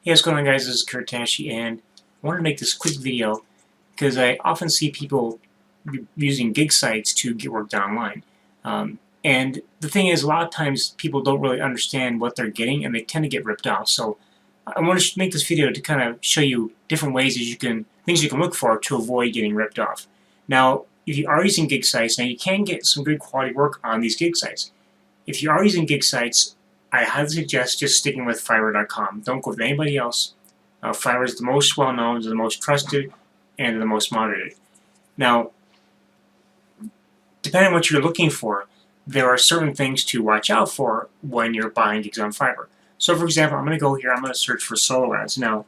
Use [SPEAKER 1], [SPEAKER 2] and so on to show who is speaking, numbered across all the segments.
[SPEAKER 1] Hey, what's going on, guys? This is Kurtashi, and I wanted to make this quick video because I often see people using gig sites to get work done online. And the thing is, a lot of times people don't really understand what they're getting, and they tend to get ripped off. So I want to make this video to kind of show you different ways that things you can look for to avoid getting ripped off. Now, if you are using gig sites, now you can get some good quality work on these gig sites. If you are using gig sites, I highly suggest just sticking with Fiverr.com. Don't go with anybody else. Fiverr is the most well-known, the most trusted, and the most monitored. Now, depending on what you're looking for, there are certain things to watch out for when you're buying gigs on Fiverr. So, for example, I'm going to go here. I'm going to search for solo ads. Now,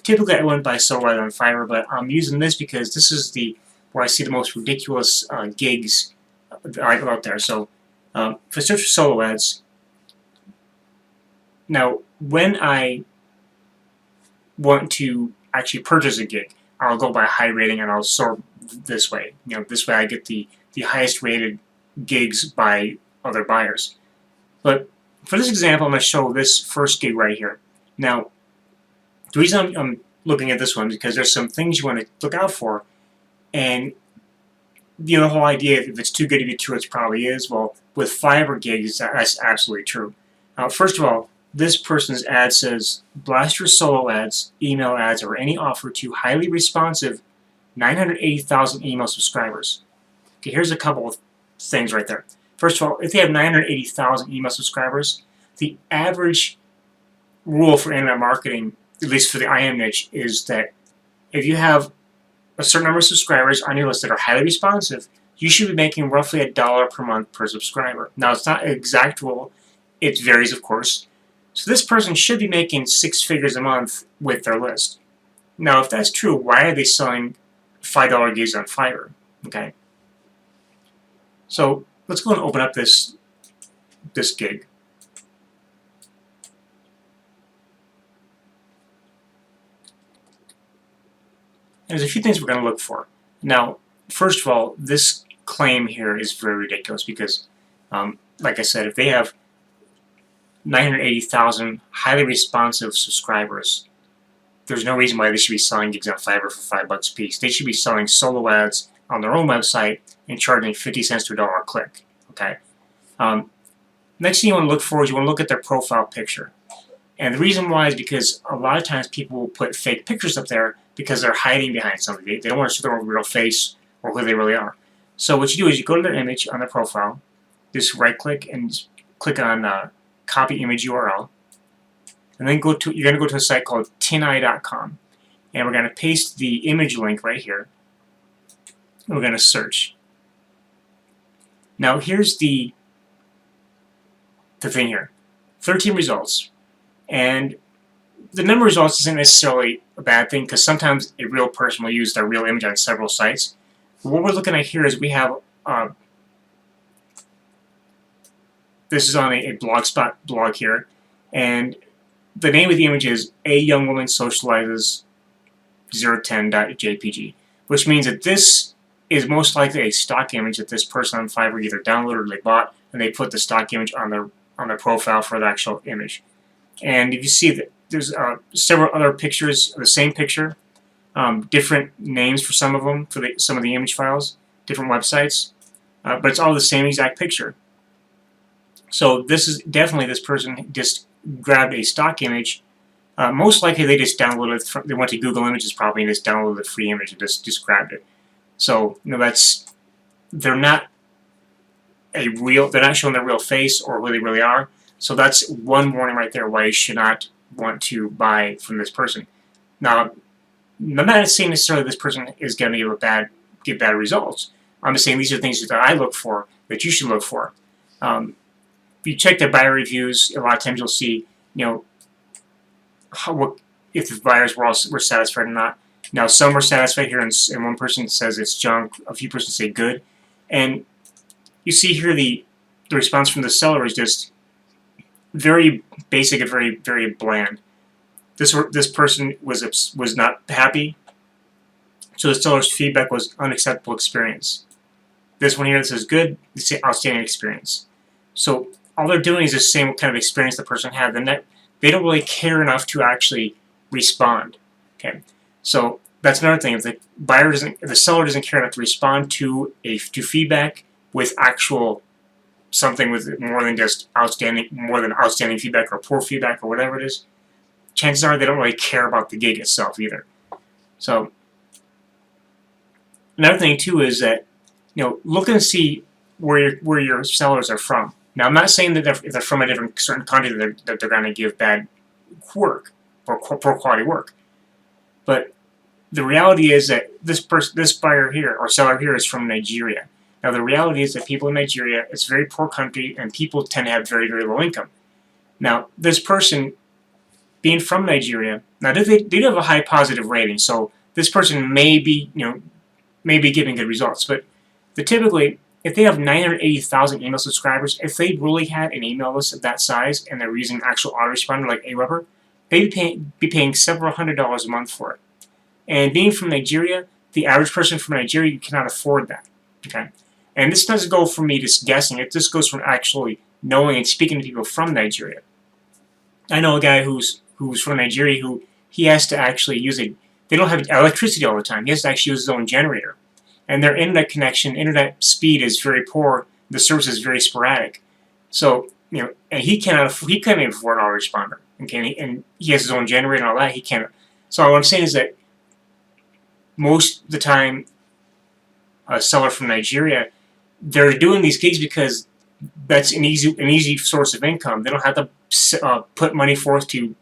[SPEAKER 1] typically I wouldn't buy solo ads on Fiverr, but I'm using this because this is where I see the most ridiculous gigs out there. So, if I search for solo ads, now, when I want to actually purchase a gig, I'll go by high rating and I'll sort this way. This way I get the highest rated gigs by other buyers. But for this example, I'm going to show this first gig right here. Now, the reason I'm looking at this one is because there's some things you want to look out for, and the whole idea, if it's too good to be true, it probably is. Well, with Fiverr gigs, that's absolutely true. First of all, this person's ad says, blast your solo ads, email ads, or any offer to highly responsive 980,000 email subscribers. Okay, here's a couple of things right there. First of all, if they have 980,000 email subscribers, the average rule for internet marketing, at least for the IM niche, is that if you have a certain number of subscribers on your list that are highly responsive, you should be making roughly $1 per month per subscriber. Now, it's not an exact rule. It varies, of course. So this person should be making 6 figures a month with their list. Now, if that's true, why are they selling $5 gigs on Fiverr? Okay. So let's go and open up this gig. And there's a few things we're going to look for. Now, first of all, this claim here is very ridiculous because, like I said, if they have 980,000 highly responsive subscribers, there's no reason why they should be selling gigs on Fiverr for $5 a piece. They should be selling solo ads on their own website and charging 50 cents to $1 a click. Okay. Next thing you want to look for is you want to look at their profile picture. And the reason why is because a lot of times people will put fake pictures up there because they're hiding behind something. They don't want to show their real face or who they really are. So what you do is you go to their image on their profile, just right-click and click on copy image URL, and then you're going to go to a site called tineye.com, and we're going to paste the image link right here, and we're going to search. Now here's the thing here, 13 results, and the number of results isn't necessarily a bad thing because sometimes a real person will use their real image on several sites. But what we're looking at here is we have this is on a Blogspot blog here, and the name of the image is A Young Woman Socializes 010.jpg, which means that this is most likely a stock image that this person on Fiverr either downloaded or they bought, and they put the stock image on their profile for the actual image. And if you see that there's several other pictures of the same picture, different names for some of them, for some of the image files, different websites, but it's all the same exact picture. So this is definitely, this person just grabbed a stock image. Most likely they just downloaded it they went to Google Images probably and just downloaded the free image and just grabbed it. So they're not showing their real face or who they really are. So that's one warning right there why you should not want to buy from this person. Now, I'm not saying necessarily this person is going to give bad results. I'm just saying these are things that I look for that you should look for. If you check their buyer reviews, a lot of times you'll see, if the buyers were satisfied or not. Now, some are satisfied here, and one person says it's junk. A few persons say good, and you see here the response from the seller is just very basic and very, very bland. This person was not happy, so the seller's feedback was unacceptable experience. This one here, this is good. It's an outstanding experience. So all they're doing is the same kind of experience the person had. they don't really care enough to actually respond. Okay, so that's another thing. If the seller doesn't care enough to respond to feedback with actual something with more than outstanding feedback or poor feedback or whatever it is, chances are they don't really care about the gig itself either. So another thing too is that look and see where your sellers are from. Now I'm not saying that if they're from a different certain country that they're going to give bad work or poor quality work, but the reality is that this buyer here or seller here is from Nigeria. Now the reality is that people in Nigeria, it's a very poor country, and people tend to have very, very low income. Now this person being from Nigeria, now they do have a high positive rating, so this person may be giving good results. But typically, if they have 980,000 email subscribers, if they really had an email list of that size and they're using actual autoresponder like Aweber, they'd be paying several $100s a month for it. And being from Nigeria, the average person from Nigeria cannot afford that. Okay, and this doesn't go from me just guessing. It just goes from actually knowing and speaking to people from Nigeria. I know a guy who's from Nigeria who he has to actually use they don't have electricity all the time. He has to actually use his own generator. And their internet speed is very poor. The service is very sporadic. So, and he can't even afford an autoresponder. Okay, and he has his own generator and all that. He can't. So what I'm saying is that most of the time, a seller from Nigeria, they're doing these gigs because that's an easy source of income. They don't have to put money forth to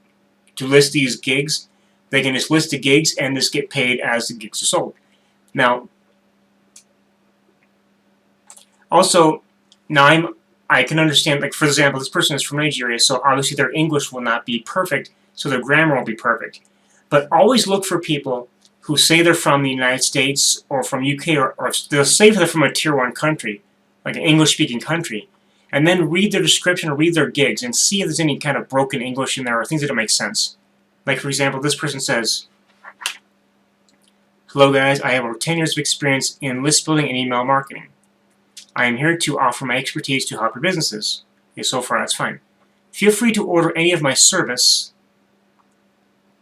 [SPEAKER 1] list these gigs. They can just list the gigs and just get paid as the gigs are sold. Now, also, I can understand, like for example, this person is from Nigeria, so obviously their English will not be perfect, so their grammar won't be perfect. But always look for people who say they're from the United States or from UK, or they'll say they're from a Tier 1 country, like an English-speaking country, and then read their description or read their gigs and see if there's any kind of broken English in there or things that don't make sense. Like for example, this person says, "Hello guys, I have over 10 years of experience in list building and email marketing. I am here to offer my expertise to help your businesses." Okay, so far that's fine. "Feel free to order any of my service,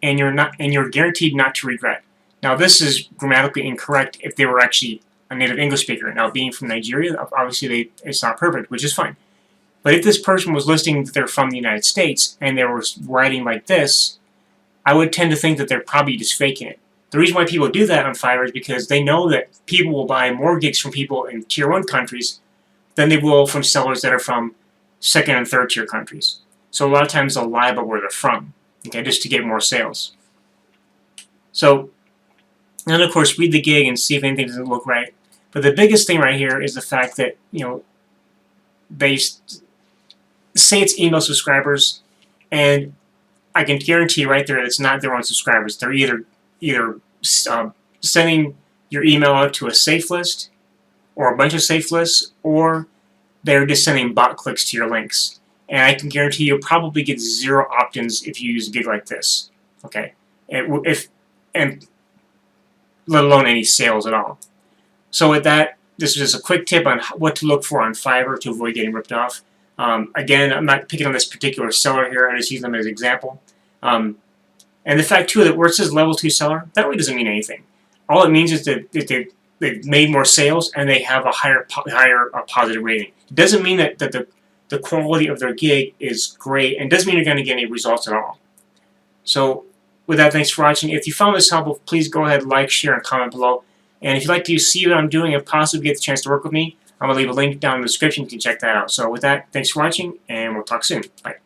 [SPEAKER 1] and you're guaranteed not to regret." Now this is grammatically incorrect if they were actually a native English speaker. Now being from Nigeria, obviously it's not perfect, which is fine. But if this person was listing that they're from the United States and they were writing like this, I would tend to think that they're probably just faking it. The reason why people do that on Fiverr is because they know that people will buy more gigs from people in Tier 1 countries than they will from sellers that are from 2nd and 3rd tier countries. So a lot of times they'll lie about where they're from, okay, just to get more sales. So, and of course, read the gig and see if anything doesn't look right. But the biggest thing right here is the fact that, they say it's email subscribers, and I can guarantee right there that it's not their own subscribers. They're either sending your email out to a safe list or a bunch of safe lists, or they're just sending bot clicks to your links. And I can guarantee you'll probably get 0 opt-ins if you use a gig like this. Okay, and let alone any sales at all. So with that, this is just a quick tip on what to look for on Fiverr to avoid getting ripped off. Again, I'm not picking on this particular seller here. I just use them as an example. And the fact too that where it says level 2 seller, that really doesn't mean anything. All it means is that they've made more sales and they have a higher positive rating. It doesn't mean that the quality of their gig is great, and doesn't mean you're going to get any results at all. So with that, thanks for watching. If you found this helpful, please go ahead, like, share, and comment below. And if you'd like to see what I'm doing and possibly get the chance to work with me, I'm going to leave a link down in the description. You can check that out. So with that, thanks for watching, and we'll talk soon. Bye.